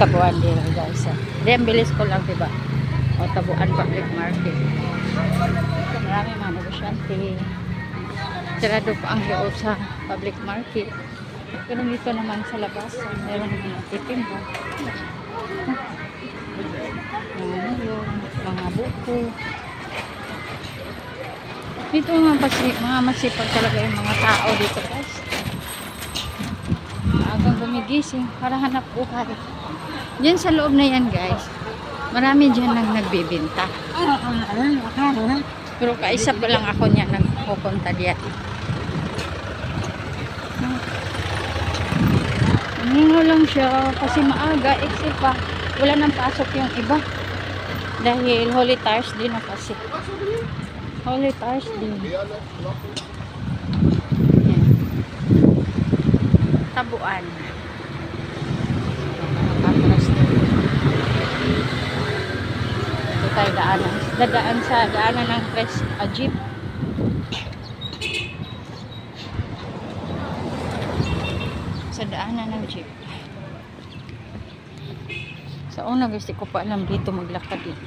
Tabuan din guys. Hindi, ang bilis ko lang, diba? O, Tabuan Public Market. Marami mga negosyante. Sarado pa ang loob sa public market. Pero dito naman sa labas, meron naman nagtitinda. Mga buko. Dito mga masipag talaga yung mga tao dito guys. Maagang gumigising para hanap buhay. Diyan sa loob na yan guys, marami dyan nang nagbibinta. Pero kaisa pa lang ako niya nagpupunta diyan. Hingo lang siya kasi maaga, except pa wala nang pasok yung iba. Dahil Holy Thursday na kasi. Holy Thursday. Yan. Tabuan. Ito tayo daanan. Dadaan sa daanan ng jeep. Sa daanan ng jeep. Sa una gusto ko pa alam dito maglakad din.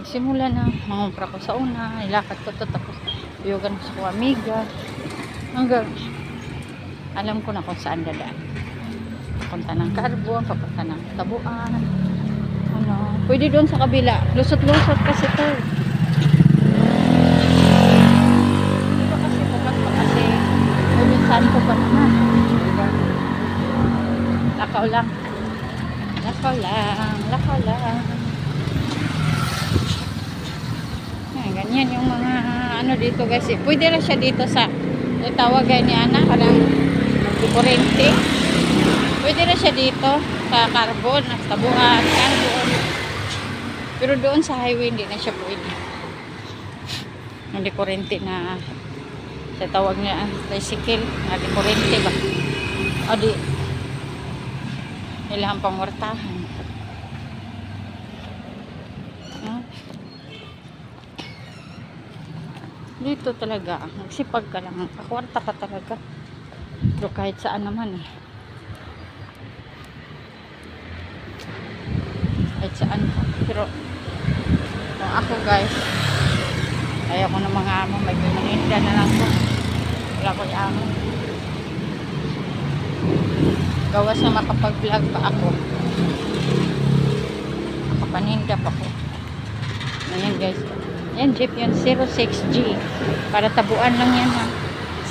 Nagsimula na, mangumpra ko sa una, ilakad ko to, tapos biyugan ko sa amiga. Hanggang alam ko na kung saan dadaan. Papunta ng Carbon, papunta ng Tabuan. Ano, pwede doon sa kabila. Lusot-lusot kasi to. Dito kasi bukas pa kasi uminsan ko pa naman. Lakaw lang. Lakaw lang. Lakaw lang. Yan, ganyan yung mga ano dito guys. Pwede na siya dito sa tawagay ni Ana. Parang kurente. Pwede na siya dito sa Carbon, Tabuan, Carbon. Pero doon sa highway hindi na siya pwede. Hindi kurente na sa tawag niya tricycle. Hindi kurente ba? O di ilang pangwartahan. Dito talaga, magsipag ka lang. Kakwarta ka talaga. Pero kahit saan naman eh. Kahit saan ka. Pero kung ako guys, ayaw ko ng mga amo. May pimaninda na lang ko. Wala ko yung amo. Gawas na makapag-vlog pa ako. Makapaninda pa ko. Ayan guys. Yan jeep yun. 06G. Para Tabuan lang yan ha.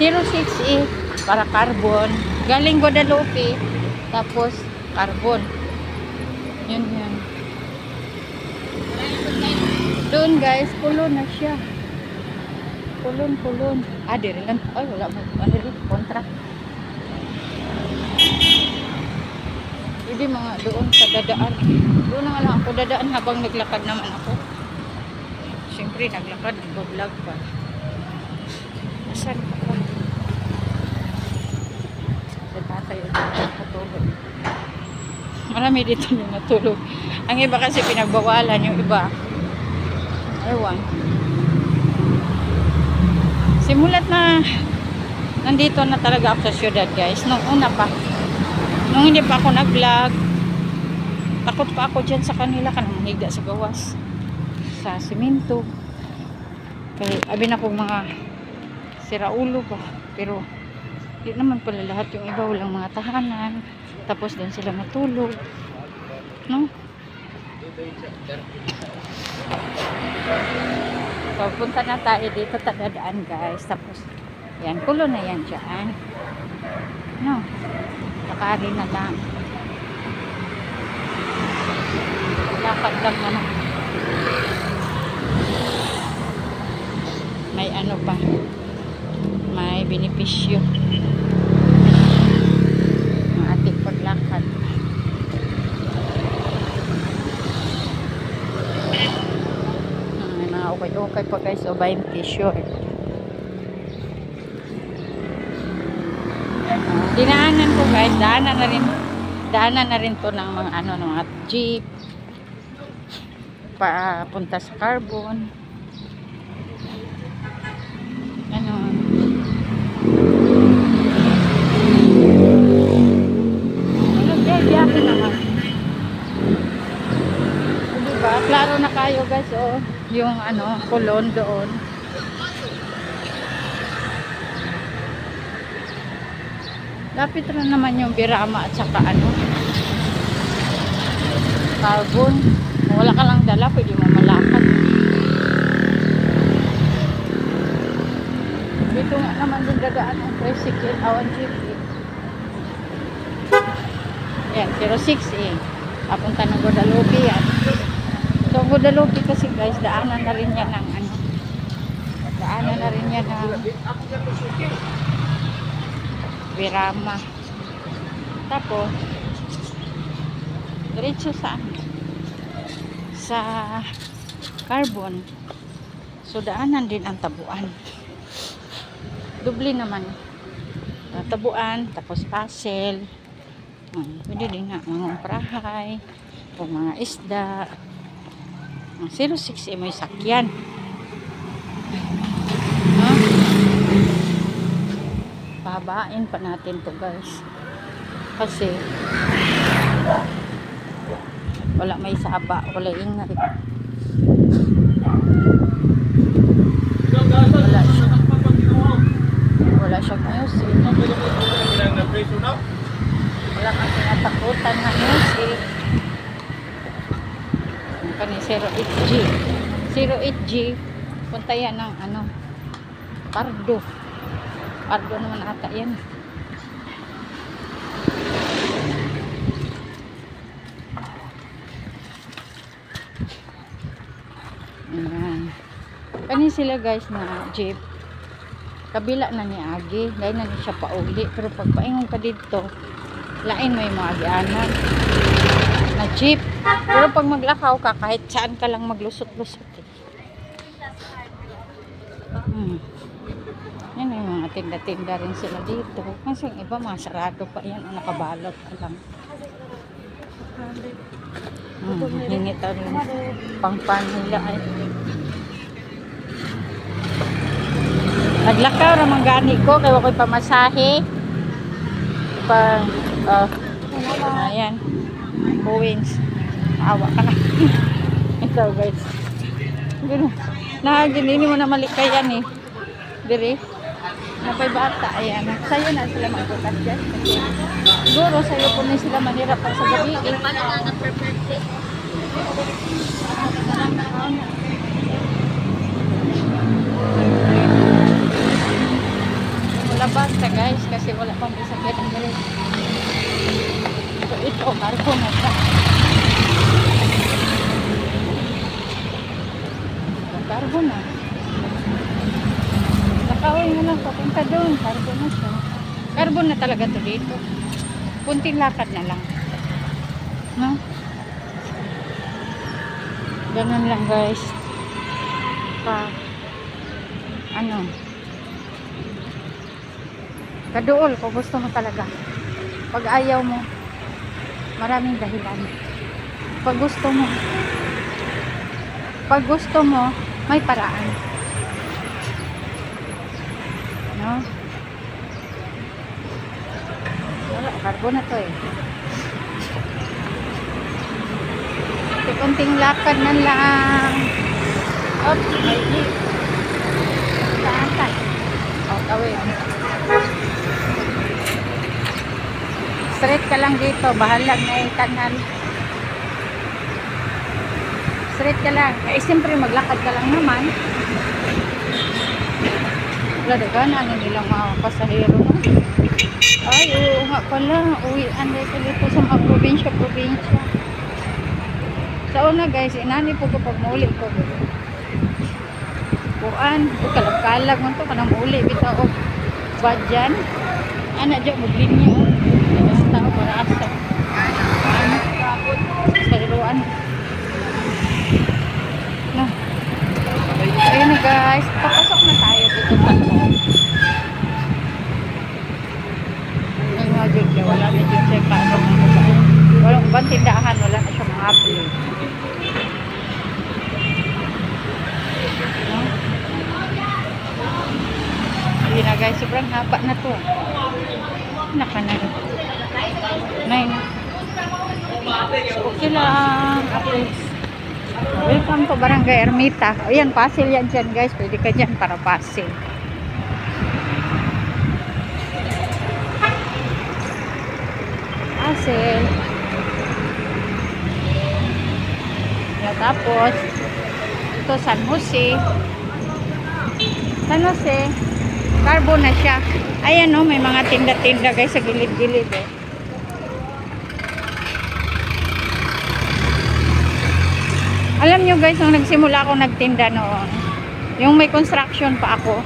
06E. Para Carbon. Galing Guadalupe. Tapos Carbon. Yun yan. Doon guys. Pulon na siya. Pulon. Ah, diri lang. Ay, wala mo. Ano rin? Kontra. Pwede mga doon sa dadaan. Doon na lang ako dadaan habang naglakad naman ako. Siyempre naglakad, nag-vlog pa. Asan ako? Sa tatay dito natulog. Marami dito yung natulog. Ang iba kasi pinagbawalan, yung iba ewan. Simulat na nandito na talaga ako sa syudad guys. Nung una pa. Nung hindi pa ako nag-vlog, takot pa ako dyan sa kanila kanang manigda sa gawas. Sa simento. Kaya abin ako mga siraulo pa. Pero di naman pala lahat yung iba walang mga tahanan. Tapos doon sila matulog. No? So punta na tayo dito tadadaan guys. Tapos yan, pulo na yan dyan. No? Nakari na lang. Lakad lang naman. May ano pa. May benepisyo. Ang ating paglakad. May mga okay-okay pa guys. O 20 short. Dinaanan ko guys. Daanan na rin to ng mga ano, ng mga jeep. Papunta sa Carbon. Ano biyahe naman tayo guys, oh. Yung ano, kulon doon. Lapit rin naman yung Birama at saka ano, Carbon. Kung wala ka lang dala, pwede mo malakad. Dito nga naman din dadaan ang tricycle, awan jeep. Yan, 06 papunta ng Guadalupe yan. So Guadalupe kasi guys, daanan na rin yan ng ano, daanan na rin yan ng Birama. Tapos diretso sa Carbon. So daanan din ang Tabuan. Doble naman. Tabuan, tapos Pasel. Pwede din nga mga prahay o mga isda. Ang 06 may sakyan. Pahabain pa natin to guys. Kasi wala may saba, wala ingay. Wala siyang music. Wala kang tinatakutan na music. Ang kani 08G. 08G, punta yan ng ano, Pardo. Pardo naman ata yan. Ayan. Kani sila guys na jeep. Kabila na ni Agi. Dahil na siya pauli. Pero pag paingon ka dito, lain mo yung mga agianan. Na jeep. Pero pag maglakaw ka, kahit saan ka lang maglusot-lusot. Yan yung mga tinda-tinda rin sila dito. Kasi yung iba mga sarado pa yan. O nakabalot pa lang. Hingit rin. Pang-pan nila ay. Naglakaw ramang gani ko kaya ako'y pamasahe pang ayan Bowens, awa ka na. Ito guys, ginini mo na malikayan diri na pay bata. Ayan, sayo na sila magbukas dyan siguro sayo po na sila manirap pa sa gabi labas ka guys kasi wala pang bisakit ang galit. So ito, Carbon na siya. Carbon na. Nakawin mo lang, papunta doon. Carbon na siya. Carbon na talaga to dito. Kunting lakad na lang. No? Ganun lang guys. Ano? Kaduol kung gusto mo talaga. Pag ayaw mo, maraming dahilan. Pag gusto mo, may paraan. No? Wala, Carbon na to kunting lakad na lang. Oops, may jeep. Saan tayo? Tawid. Straight ka lang dito, bahalag na yung kanal. Straight ka lang. Siyempre maglakad ka lang naman. Wala dagan, ano nilang mga pasahero no? Ay, oo nga pala. Uwian dito dito sa mga probinsya. Sa una guys, inani po ko pag muli ko. Buan, kalag-kalag man to, kanang muli. Bitaw o badyan. Anak dyan, maglinya o. Tao para asa. Sa iluan. No. Ayun na guys, papasok na tayo dito sa loob. Ay mga dyan, wala na dyan siya paano mga babae. Walang ibang tindahan, wala na siya mga apple. No? Ayun na guys, sobrang haba na to. Nakanan. Nine. So, okay lang. Welcome to Barangay Ermita. Ayan, pasil yan dyan guys. Pwede ka dyan para pasil. Pasil. Yeah, tapos, ito San Jose. San Jose. Carbo na siya. Ayan o, may mga tinda-tinda guys sa gilid-gilid eh. Alam nyo guys, nung nagsimula ako nagtinda noon, yung may construction pa ako,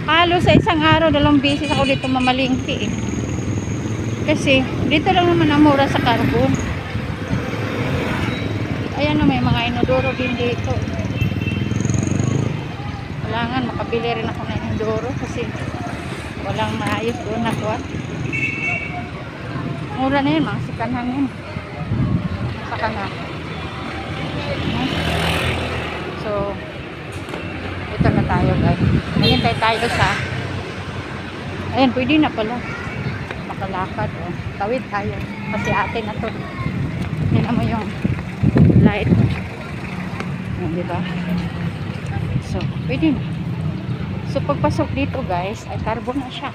halos sa isang araw, 2 beses ako dito mamalingki eh. Kasi, dito lang naman ang mura sa carbon. Ayan o, may mga inodoro din dito. Kailangan makabili rin ako ng inodoro kasi walang maayos doon ako. Mura na yun, mga sikanhan yun. Saka na. So, ito na tayo guys. Maghintay tayo sa ayan, pwede na pala makalakad oh. Tawid tayo kasi atin na to. Yan naman yung light. Yan, diba? So, pwede na. So, pagpasok dito guys ay carbon na siya.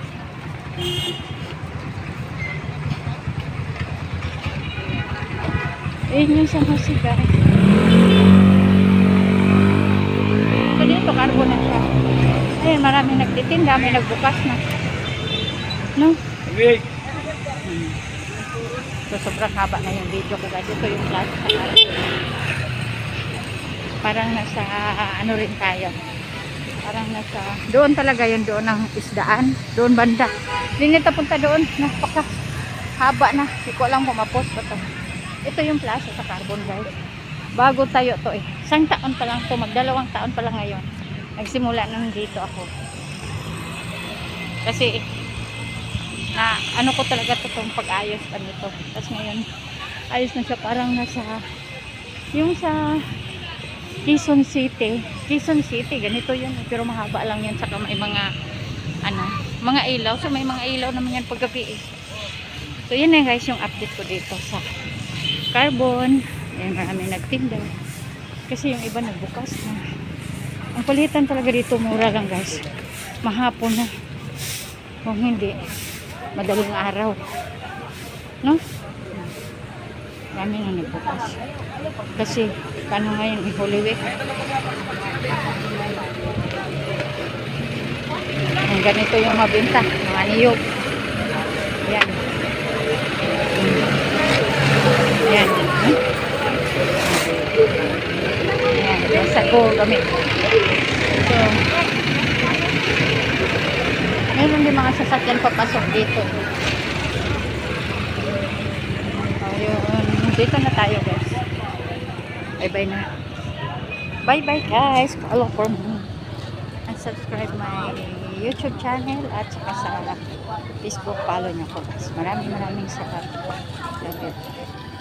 Ayun yung San Jose guys. So dito carbon na siya. Ayun, marami nagtitinda, may nagbukas na. No? Okay. So sobrang haba na yung video ko guys. Ito yung class sa carbon. Parang nasa ano rin tayo. Parang nasa doon talaga yun, doon ang isdaan. Doon banda. Hindi nito punta doon. Napaka haba na. Hindi ko alam pumapos pa to. Ito yung plaza sa carbon guys. Bago tayo to eh. Isang taon pa lang to. Mag-2 taon pa lang ngayon. Nagsimula nang dito ako. Kasi na ano ko talaga to itong pag-ayos pa nito. Tapos ngayon ayos na siya, parang nasa yung sa Quezon City. Quezon City ganito yun. Pero mahaba lang yan. Saka may mga ano, mga ilaw. So may mga ilaw naman yan paggabi eh. So yun na guys yung update ko dito sa carbon. Ayan, marami nagtinda kasi yung iba nagbukas na. Ang palitan talaga dito mura lang guys, mahapon na, kung hindi madaling araw, no? Marami na nagbukas kasi kano ngayon Holy Week. Ang ganito yung mabenta, mga niyog. Ayan. Ayan. Ayan. Nasa ko kami. So, meron din mga sasakyan papasok dito. Ayun. Dito na tayo guys. Bye-bye na. Bye-bye guys. Follow for me. And subscribe my YouTube channel at saka sa Facebook follow nyo ko guys. Maraming salamat. Love you.